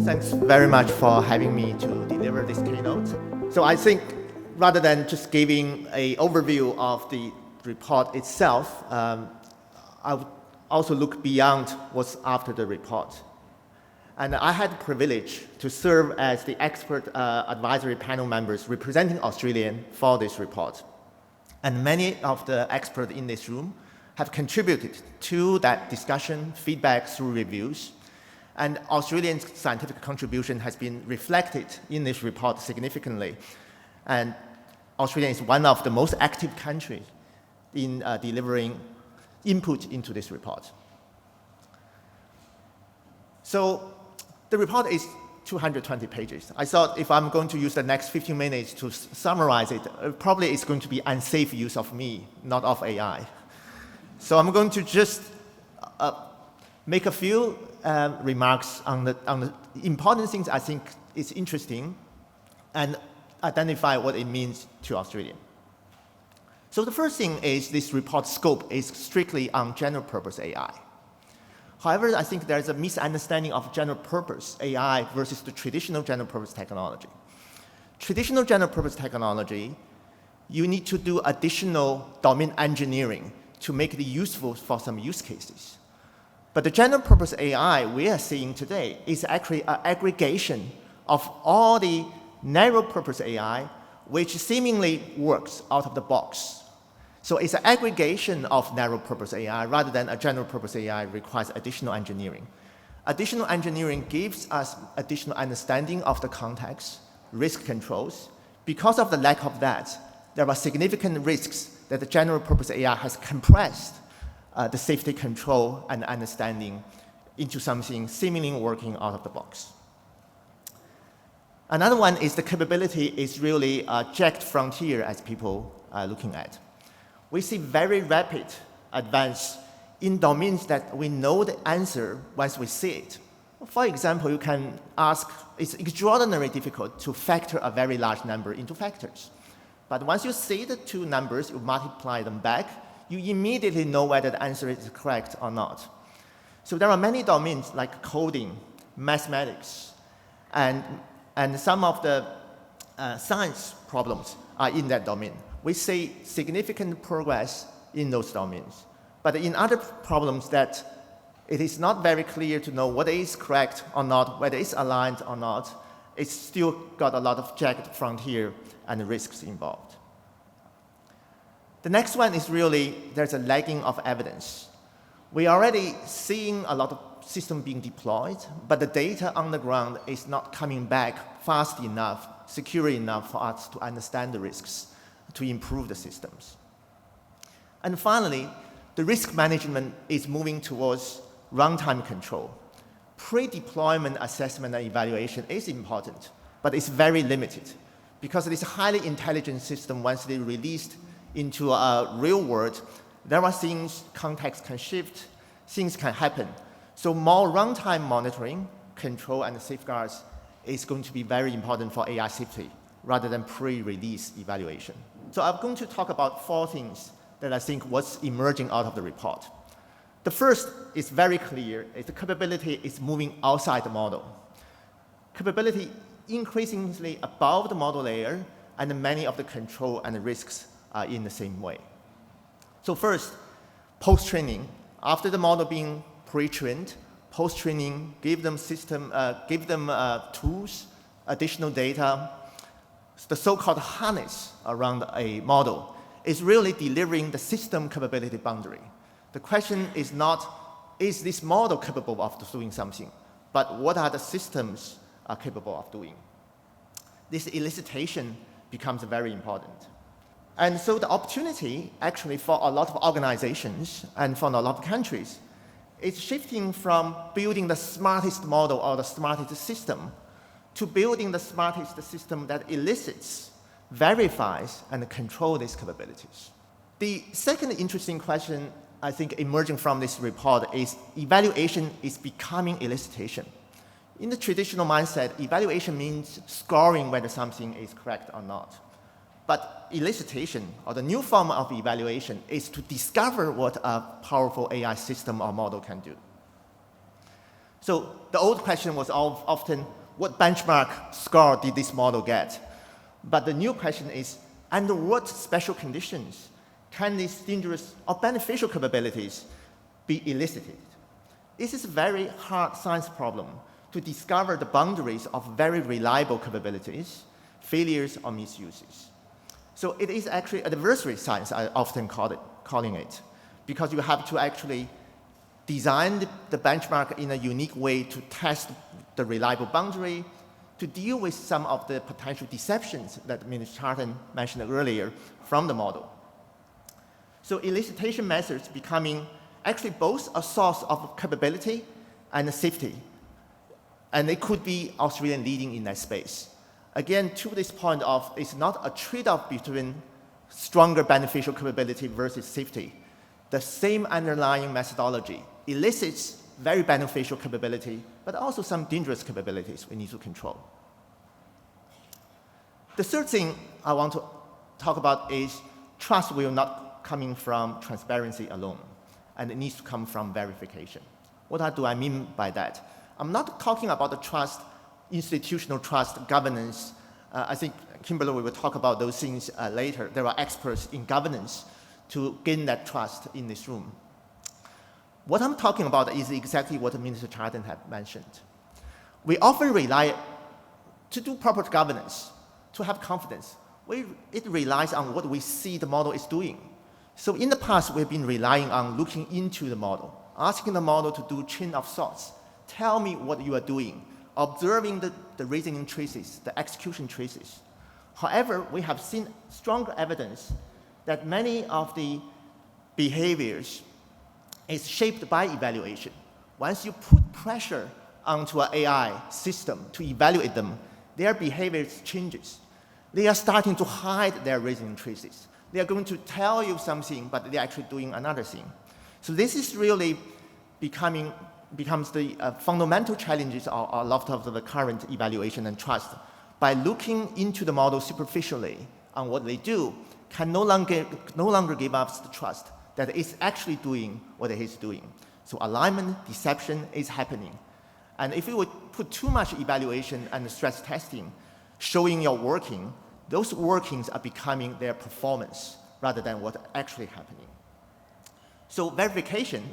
Thanks very much for having me to deliver this keynote. So I think rather than just giving an overview of the report itself, I would also look beyond what's after the report. And I had the privilege to serve as the expert advisory panel members representing Australia for this report. And many of the experts in this room have contributed to that discussion, feedback through reviews. And Australian scientific contribution has been reflected in this report significantly. And Australia is one of the most active countries in delivering input into this report. So the report is 220 pages. I thought if I'm going to use the next 15 minutes to summarize it, probably it's going to be unsafe use of me, not of AI. So I'm going to just make a few remarks on the important things I think is interesting and identify what it means to Australia. So the first thing is this report scope is strictly on general purpose AI. However, I think there's a misunderstanding of general purpose AI versus the traditional general purpose technology. Traditional general purpose technology, you need to do additional domain engineering to make it useful for some use cases. But the general purpose AI we are seeing today is actually an aggregation of all the narrow purpose AI, which seemingly works out of the box. So it's an aggregation of narrow purpose AI rather than a general purpose AI requires additional engineering. Additional engineering gives us additional understanding of the context, risk controls. Because of the lack of that, there are significant risks that the general purpose AI has compressed the safety control and understanding into something seemingly working out of the box. Another one is the capability is really a jagged frontier as people are looking at. We see very rapid advance in domains that we know the answer once we see it. For example, you can ask, it's extraordinarily difficult to factor a very large number into factors. But once you see the two numbers, you multiply them back, you immediately know whether the answer is correct or not. So there are many domains like coding, mathematics, and some of the science problems are in that domain. We see significant progress in those domains. But in other problems that it is not very clear to know what is correct or not, whether it's aligned or not, it's still got a lot of jagged frontier and risks involved. The next one is really, there's a lagging of evidence. We're already seeing a lot of systems being deployed, but the data on the ground is not coming back fast enough, secure enough for us to understand the risks, to improve the systems. And finally, the risk management is moving towards runtime control. Pre-deployment assessment and evaluation is important, but it's very limited because this highly intelligent system, once they're released into a real world, there are things, context can shift, things can happen. So more runtime monitoring, control, and safeguards is going to be very important for AI safety rather than pre-release evaluation. So I'm going to talk about four things that I think was emerging out of the report. The first is very clear, is the capability is moving outside the model. Capability increasingly above the model layer, and many of the control and the risks are in the same way. So first, post-training. After the model being pre-trained, post-training, give them tools, additional data. The so-called harness around a model is really delivering the system capability boundary. The question is not, is this model capable of doing something, but what are the systems are capable of doing? This elicitation becomes very important. And so the opportunity actually for a lot of organizations and for a lot of countries is shifting from building the smartest model or the smartest system to building the smartest system that elicits, verifies, and controls these capabilities. The second interesting question, I think, emerging from this report is evaluation is becoming elicitation. In the traditional mindset, evaluation means scoring whether something is correct or not. But elicitation, or the new form of evaluation, is to discover what a powerful AI system or model can do. So the old question was often, what benchmark score did this model get? But the new question is, under what special conditions can these dangerous or beneficial capabilities be elicited? This is a very hard science problem to discover the boundaries of very reliable capabilities, failures, or misuses. So it is actually adversary science, I often calling it, because you have to actually design the benchmark in a unique way to test the reliable boundary, to deal with some of the potential deceptions that Mr. Charton mentioned earlier from the model. So elicitation methods becoming actually both a source of capability and safety. And they could be Australian leading in that space. Again, to this point of, it's not a trade-off between stronger beneficial capability versus safety. The same underlying methodology elicits very beneficial capability, but also some dangerous capabilities we need to control. The third thing I want to talk about is trust will not coming from transparency alone, and it needs to come from verification. What do I mean by that? I'm not talking about the trust, institutional trust, governance. I think Kimberly will talk about those things later. There are experts in governance to gain that trust in this room. What I'm talking about is exactly what Minister Charton had mentioned. We often rely, to do proper governance, to have confidence, it relies on what we see the model is doing. So in the past, we've been relying on looking into the model, asking the model to do chain of thoughts. Tell me what you are doing, observing the reasoning traces, the execution traces. However, we have seen stronger evidence that many of the behaviors is shaped by evaluation. Once you put pressure onto an AI system to evaluate them, their behavior changes. They are starting to hide their reasoning traces. They are going to tell you something, but they're actually doing another thing. So this is really becomes the fundamental challenges of a lot of the current evaluation and trust. By looking into the model superficially on what they do, can no longer give us the trust that it's actually doing what it is doing. So alignment, deception is happening. And if you would put too much evaluation and stress testing, showing your working, those workings are becoming their performance rather than what's actually happening. So verification,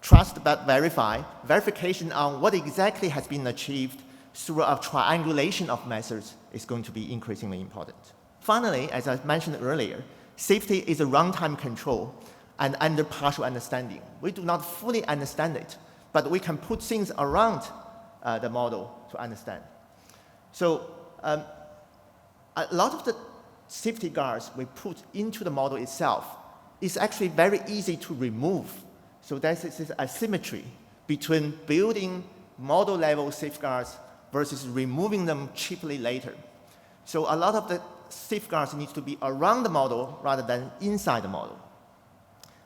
trust but verify, verification on what exactly has been achieved through a triangulation of methods is going to be increasingly important. Finally, as I mentioned earlier, safety is a runtime control and under partial understanding. We do not fully understand it, but we can put things around the model to understand. So a lot of the safety guards we put into the model itself is actually very easy to remove. So there's this asymmetry between building model-level safeguards versus removing them cheaply later. So a lot of the safeguards need to be around the model rather than inside the model.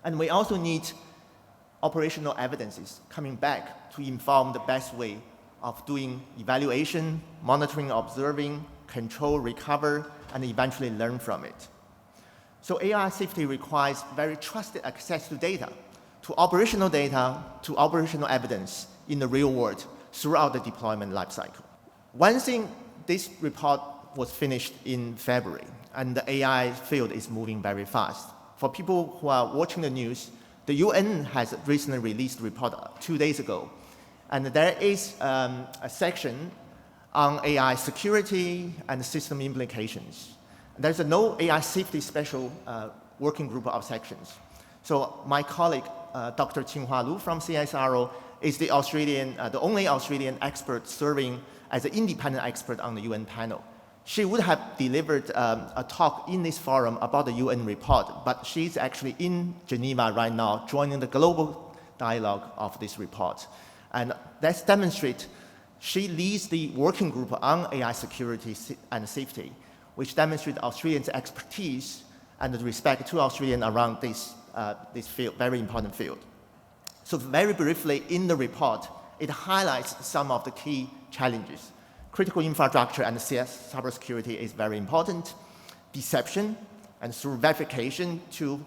And we also need operational evidences coming back to inform the best way of doing evaluation, monitoring, observing, control, recover, and eventually learn from it. So AI safety requires very trusted access to data, to operational evidence in the real world throughout the deployment lifecycle. One thing, this report was finished in February, and the AI field is moving very fast. For people who are watching the news, the UN has recently released a report 2 days ago, and there is a section on AI security and system implications. There's a no AI safety special working group of sections. So my colleague, Dr. Qinghua Lu from CSIRO, is the only Australian expert serving as an independent expert on the UN panel. She would have delivered a talk in this forum about the UN report, but she's actually in Geneva right now, joining the global dialogue of this report. And that demonstrates she leads the working group on AI security and safety, which demonstrates Australians' expertise and the respect to Australians around this field, very important field. So very briefly, in the report, it highlights some of the key challenges. Critical infrastructure and cybersecurity is very important. Deception, and through verification to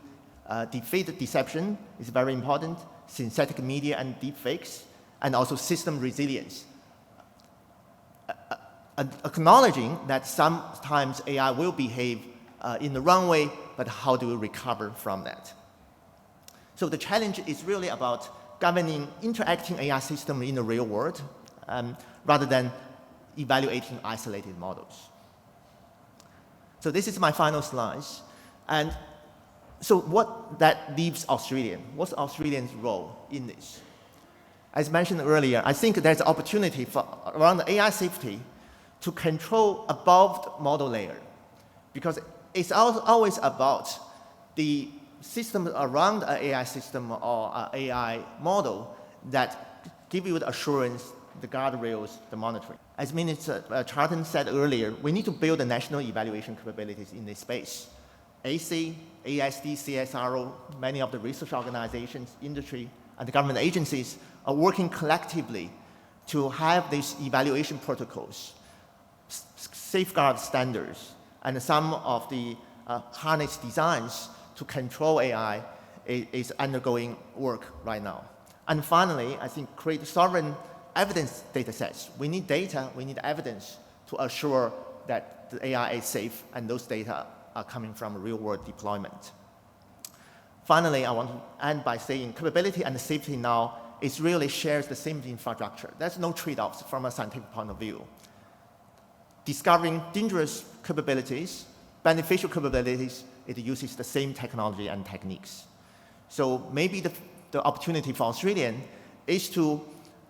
defeat deception is very important. Synthetic media and deepfakes, and also system resilience. Acknowledging that sometimes AI will behave in the wrong way, but how do we recover from that? So the challenge is really about governing interacting AI system in the real world, rather than evaluating isolated models. So this is my final slides. And so what that leaves Australian? What's Australians' role in this? As mentioned earlier, I think there's opportunity for around the AI safety to control above the model layer, because it's always about the system around an AI system or an AI model that give you the assurance, the guardrails, the monitoring. As Minister Charlton said earlier, we need to build the national evaluation capabilities in this space. AC, ASD, CSIRO, many of the research organizations, industry, and the government agencies are working collectively to have these evaluation protocols, safeguard standards, and some of the harness designs to control AI is undergoing work right now. And finally, I think create sovereign evidence data sets. We need data, we need evidence to assure that the AI is safe and those data are coming from real-world deployment. Finally, I want to end by saying capability and safety now is really shares the same infrastructure. There's no trade-offs from a scientific point of view. Discovering dangerous capabilities, beneficial capabilities, it uses the same technology and techniques. So maybe the opportunity for Australian is to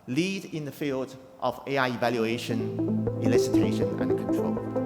lead in the field of AI evaluation, elicitation, and control.